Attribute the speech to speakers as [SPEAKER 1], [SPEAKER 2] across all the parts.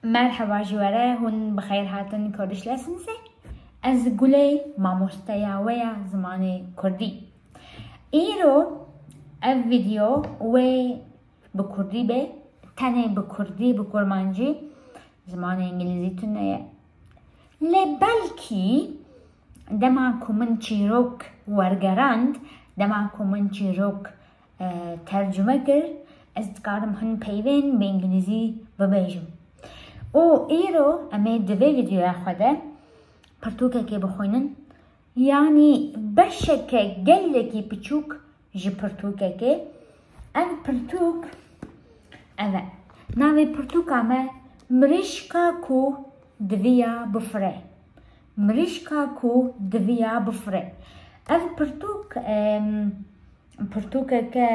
[SPEAKER 1] مرحبا جواره هون بخیر هاتن کردش لسنسه از گله ماموستایا ویا زمان کردی ایرو اف ویدیو و بکردی به تنه بکردی بکرمانجی زمان انگلیزی تونه لبلکی دما من چیروک ورگراند دما من چیروک ترجمه کرد از دکارم هن پیوین به انگلیزی ببیجم او ایرو امی دوی ویدیو خوده پرتوکه که بخوینن یعنی بشکه گلکی پچوک جی پرتوکه که او پرتوک اوه ناوی پرتوک همه مرشکا کو دویا بفره مرشکا کو دویا بفره او پرتوکه که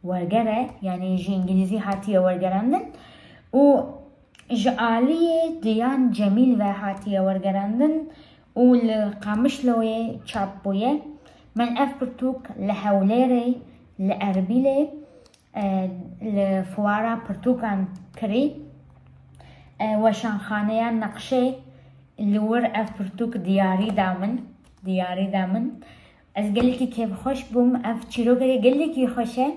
[SPEAKER 1] ورگره یعنی جی انگلیزی هاتیه ورگرندن و جعالیه دیان جمیل و هاتیه ورگرندن و لقامش لویه چاپ بویه من اف پرتوک لحولیره لعربیله لفوارا پرتوکان کری و شانخانه نقشه لور اف پرتوک دیاری دامن از گلکی که خوش بوم اف چیروکه گلکی خوشه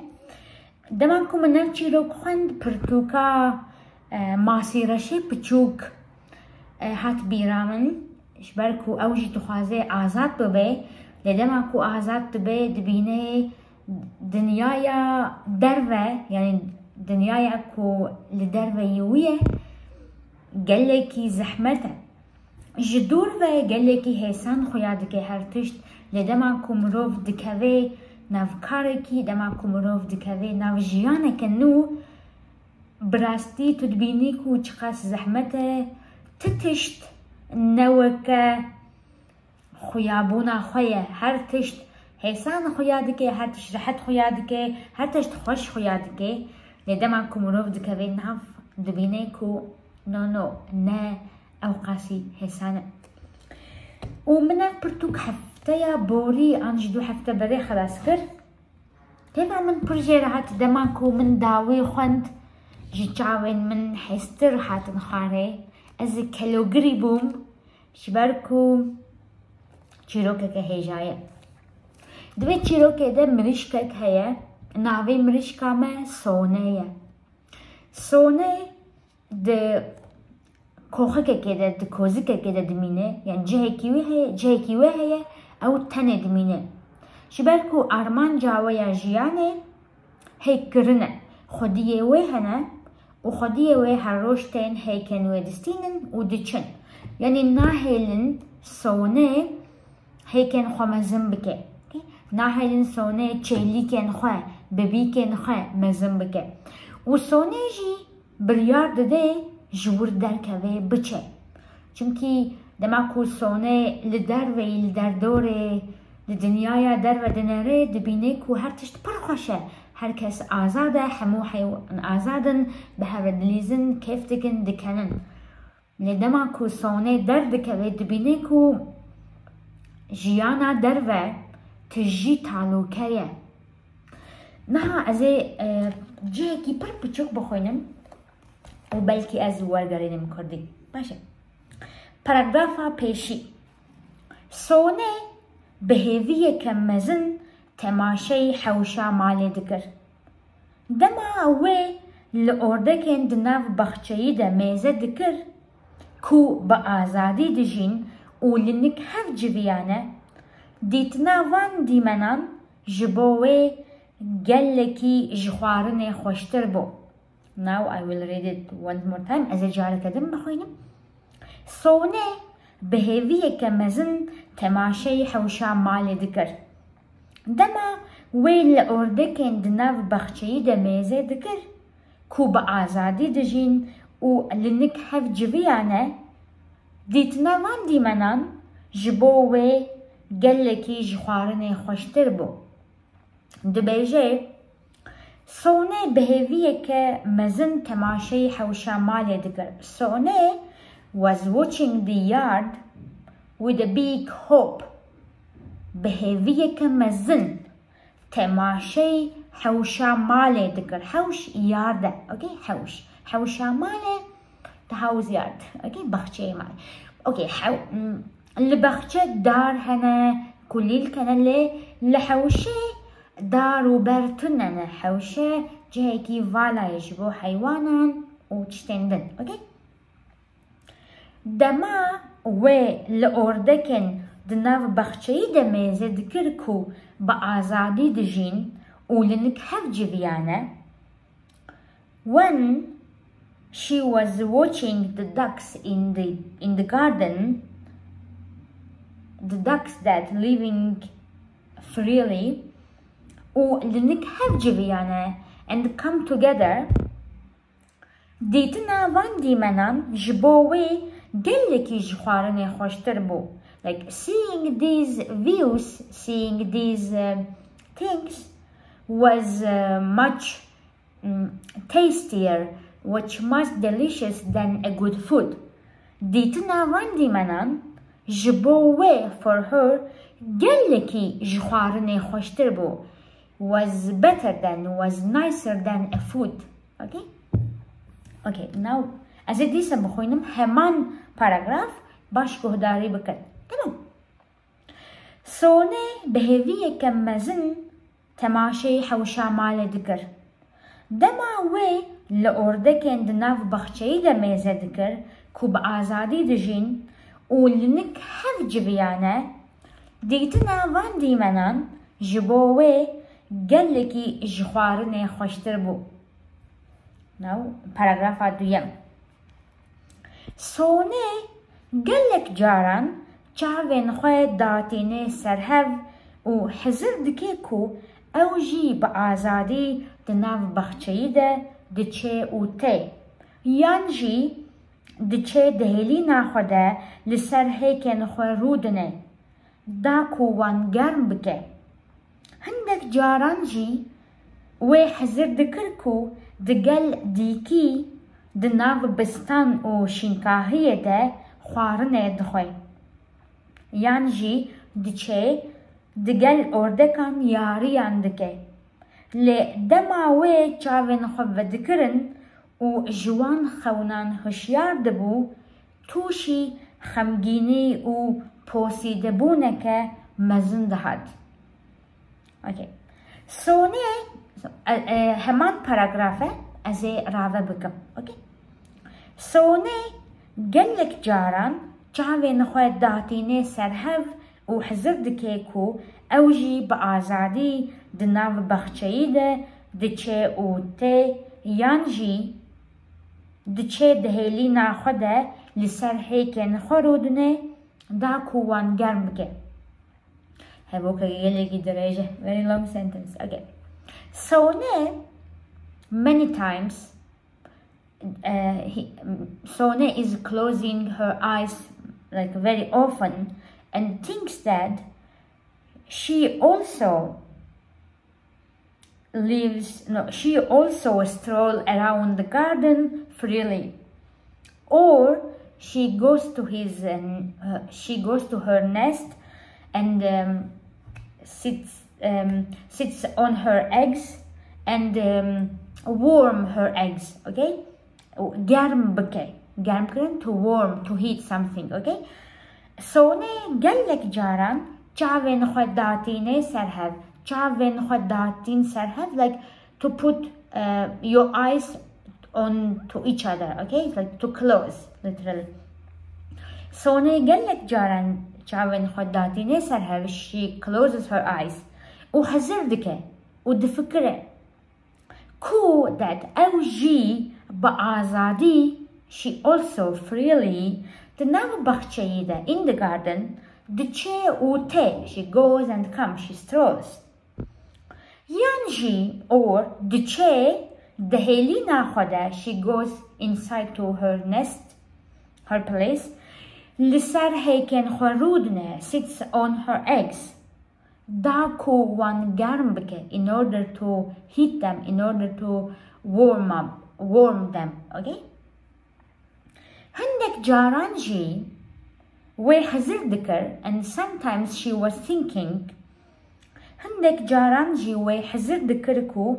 [SPEAKER 1] دمانکو من اف چیروک خوند پرتوکا ماسیرشه پچوک هات بیرامن شبرکو اوجی تخوازه آزاد ببه لدمانکو آزاد ببه دبینه دنیایا دروه یعنی دنیایا کو لدروه یویه گلکی زحمته جدور و گلکی حسان خویاد که هر تشت لدمانکو مروف دکوه نافکارکی دمانکو مروف دکوه ناف جیانه که نو براستی تدبینی کو چقاس زحمته تتشت نوکه خویابونا خویه هر تشت حسان خویاد که هر تشت راحت خویاد که هر تشت خوش خویاد که لدمانکو مروف دکوه ناف دبینه کو نو نه اوقاسی حسانه و من پرتوک هفته یا بوری آنج دو هفته بده خلاص کرد تیفا من پرجه راحت دمانکو من داوی خوند جی چاوین من حستر هاتن خاره از کلوگری بوم شبرکو چیروکه که هیجایه دوی چیروکه ده مرشکه که هیه ناوی مرشکه ما سونه سونه ده کوخه که ده ده کوزی که ده دمینه یعنی جه کیوه هیه او تنه دمینه شبرکو آرمان جاوه یا جیانه هی کرنه خودیه وی هنه و خودیه وی هر روشتین هیکن و دستینن و دچن یعنی ناهیلن سونه هیکن خو مزم بکه ناهیلن سونه چهلیکن خو ببیکن خو مزم بکه و سونه جی بریار دده جور درکوه بچه چونکی دماکو سونه لدر دوره لدنیای در و دنره دبینه کو هر تشت پر خوشه هر کس آزاده همو حیوان آزادن به هر دلیزن کیف دکن دکنن لدما کو سونه در دکوه دبینه کو جیانا در و تجی تعلوکه نه از جه کی پر پچوک بخوینم و بلکی از ورگرینم کردی باشه پاراگرافا پیشی سونه بهیویه که مزن تماشای حوشا مالی دکر دما اوه لعردکن دناف بخچهی ده میزه دکر کو با آزادی دجین و لنک هف جویانه دیتنا وان دیمنان جبوه گلکی جخوارن خوشتر بو Now I will read it one more time از جاره کدم بخوینم سونه بهیویه که مزن تماشای حوشا مالی دکر دما ویل اردکن دناف بخچهی ده میزه دکر کو با آزادی دجین و لنک هف جویانه دیتنا وان دیمنان جبوه گلکی جخوارن خوشتر بو دبیجه سونه بهیویه که مزن تماشای حوشا مالی دکر سونه was watching the yard with a big hope بهیویه که مزن تماشای حوشا مالی دکر حوش یارده اوکی حوشا ماله هاوس يارد اوكي بخشة ماله اوكي اللي بخشة دار هنا كليل كان اللي لحوشة دار وبرتن أنا حوشة جهيكي فالا يشبو حيوانا وتشتندن اوكي دما و لأوردكن دناف بخشي دميزة ذكركو بآزادي دجين ولنك هفجي فيانا when she was watching the ducks in the garden, the ducks that living freely ولنك هفجي فيانا and come together ديتنا وان ديمنان جبوي قلكي جخوارني خوشتر بو like seeing these views, seeing these things was much tastier, much delicious than a good food. ديتنا وان ديمنان جبوي for her قلكي جخوارني خوشتر بو was better than, was nicer than a food. Okay? Okay, now as it is بخوينم همان paragraph باش كهداري بكت تمام سوني بهذية كمزن تماشي حوشا مال ذكر دما وي لأوردكن دناف بخشي دميزة ذكر كوب آزادي دجين ولنك هفج فيانا ديتنا وان ديمنان جبوي قلكي جخوارني خوشتر بو now paragraph دويم سوني قلك جاران چاوين خوي داتيني سرهف و حزر دكيكو اوجي بآزادي دناف بخشيده دچه و تي يانجي دچه دهلي ناخده لسر هيكن خوي رودنه داكو وان گرم بكه هندك جاران جي وي حزر دكركو دقل ديكي دناف بستان و شنكاهية ده خوارنه دخوي يانجي دچه دقل اوردكان ياريان دكه لدما وي چاوين خوف دكرن و جوان خونان هشيار دبو توشي خمگيني و پوسي دبونك مزن دهد اوكي سوني همان باراغرافه ازي راوه بكم اوكي سوني قلك جاران چاوين خوي داتيني سرهف و حزر دكيكو اوجي بآزادي دناف بخشيده دچه و تي يانجي دچه دهيلي ناخده لسر هيكن خرودنه داكو وان گرم بكه هبوكا يلقي درجة very long sentence again Sone many times Sone is closing her eyes like very often and thinks that she also stroll around the garden freely or she goes to her nest and sits on her eggs and warm her eggs okay garm bake garm to warm to heat something okay سوني قالك جاران چاوين خداتين سرهف چاوين خداتين سرهف like to put your eyes on to each other okay it's like to close literally سوني قالك جاران چاوين خداتين سرهف she closes her eyes وحزردك ودفكره كو that اوجي بآزادي she also freely تنام بخشيده in the garden دچه و te she goes and comes she strolls يانجي or دچه دهيلي ناخده she goes inside to her nest her place لسر هيكن خرودنه sits on her eggs داكو وان گرم بكه in order to heat them in order to warm them okay هندك جاران جي وحزر ذكر and sometimes she was thinking هندك جاران جي وحزر ذكركو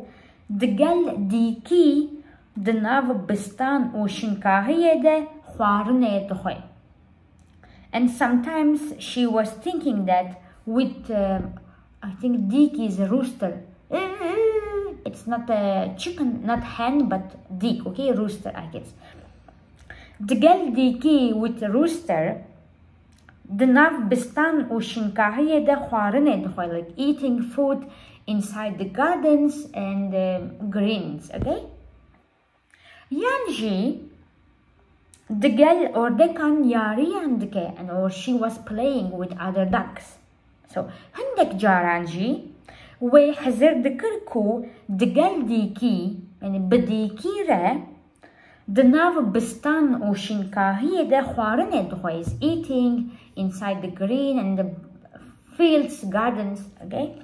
[SPEAKER 1] دقل ديكي دناف بستان و شنكاهية ده خوارنه دخوي. And sometimes she was thinking that with I think Deek is a rooster. It's not a chicken, not hen, but Deek, okay, rooster I guess. دقل ديكي with rooster دناف بستان و شنكاهية ده خوارنه دخوي, like eating food inside the gardens and greens, okay? Yanji دقل or dekan yari عندك and or she was playing with other ducks. So عندك جارانجي وحزر ذكركو دقل ديكي يعني بديكيره دناف بستان و شنكاهية ده خوارنه دخوي, is eating inside the green and the fields, gardens, okay?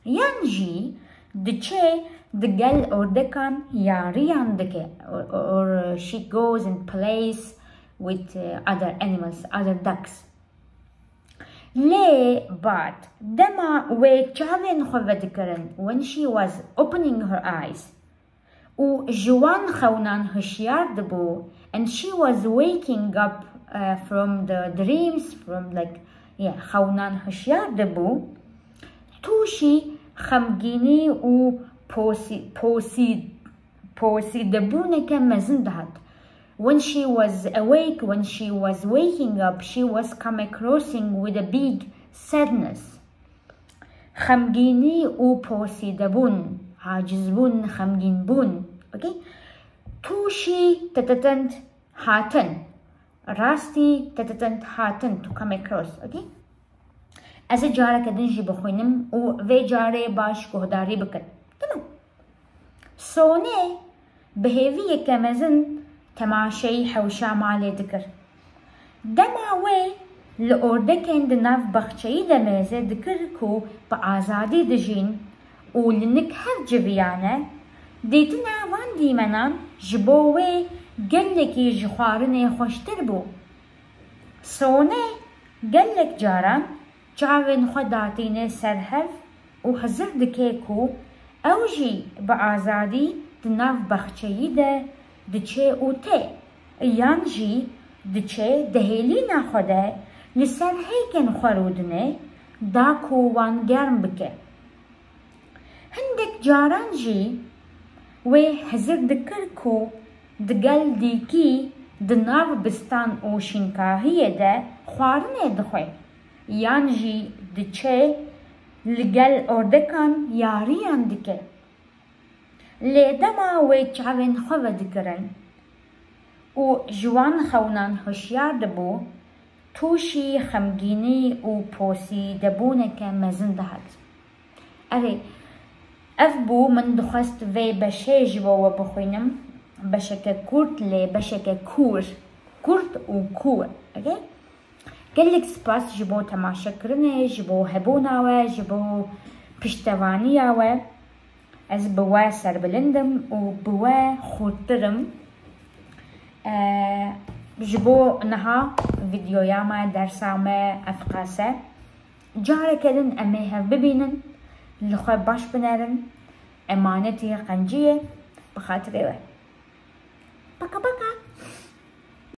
[SPEAKER 1] Yanji دچه دقل or dekan yari عندك or she goes and plays with other animals, other ducks. ليه بعد دما وچاوين خواه ذكرن when she was opening her eyes و جوان خونان هشيار دبو and she was waking up from the dreams from like خونان هشيار دبو توشي خمگيني و پوسي دبونك مزن دهد. When she was awake, when she was waking up, she was come crossing with a big sadness. خمگيني و پوسي دبون عاجز بون خمگين بون, okay? توشي تتتنت هاتن راستي تتتنت هاتن to come across, okay? از جاره کدن جی بخوینم و وی جاره باش گهداری بکن, تمام. سونه بهیوی کمزن تماشي حوشا مالي ذكر دما وي لأوردكن دناف بخشي دميزة ذكركو بآزادي دجين ولنك هف جبيانة ديتنا وان ديمنان جبووي قلكي جخوارني خوشتربو سوني قلك جاران جاوين خداتيني سرهف وحزر دكيكو اوجي بآزادي دناف بخشي ده دچه اوته یانجی دچه دهیلی نخوده لسر هیکن خورودنه داکو وان گرم بکه. هندک جارانجی و حزر دکرکو دگل دیکی دناف بستان او شنکاهیه ده خوارنه دخوی یانجی دچه لگل اردکان یاریان دکه لیدما و چاوین خواه دکرن و جوان خونان هشیار دبو توشی خمگینی و پوسی دبونه که مزن دهد. اره اف بو من دخست وی بشه جبو و بخوینم بشک کورت لی بشک کور کورت و کور, اگه گلک سپاس جبو تماشا کرنه جبو هبوناوه جبو پشتوانیاوه از بوا سربلندم و بوا خورترم جبو نها فيديوياما درساما افقاسه جاره كدن اميها ببينن لخوي باش بنارن امانتي قنجيه بخاطر ايوه بكا بكا.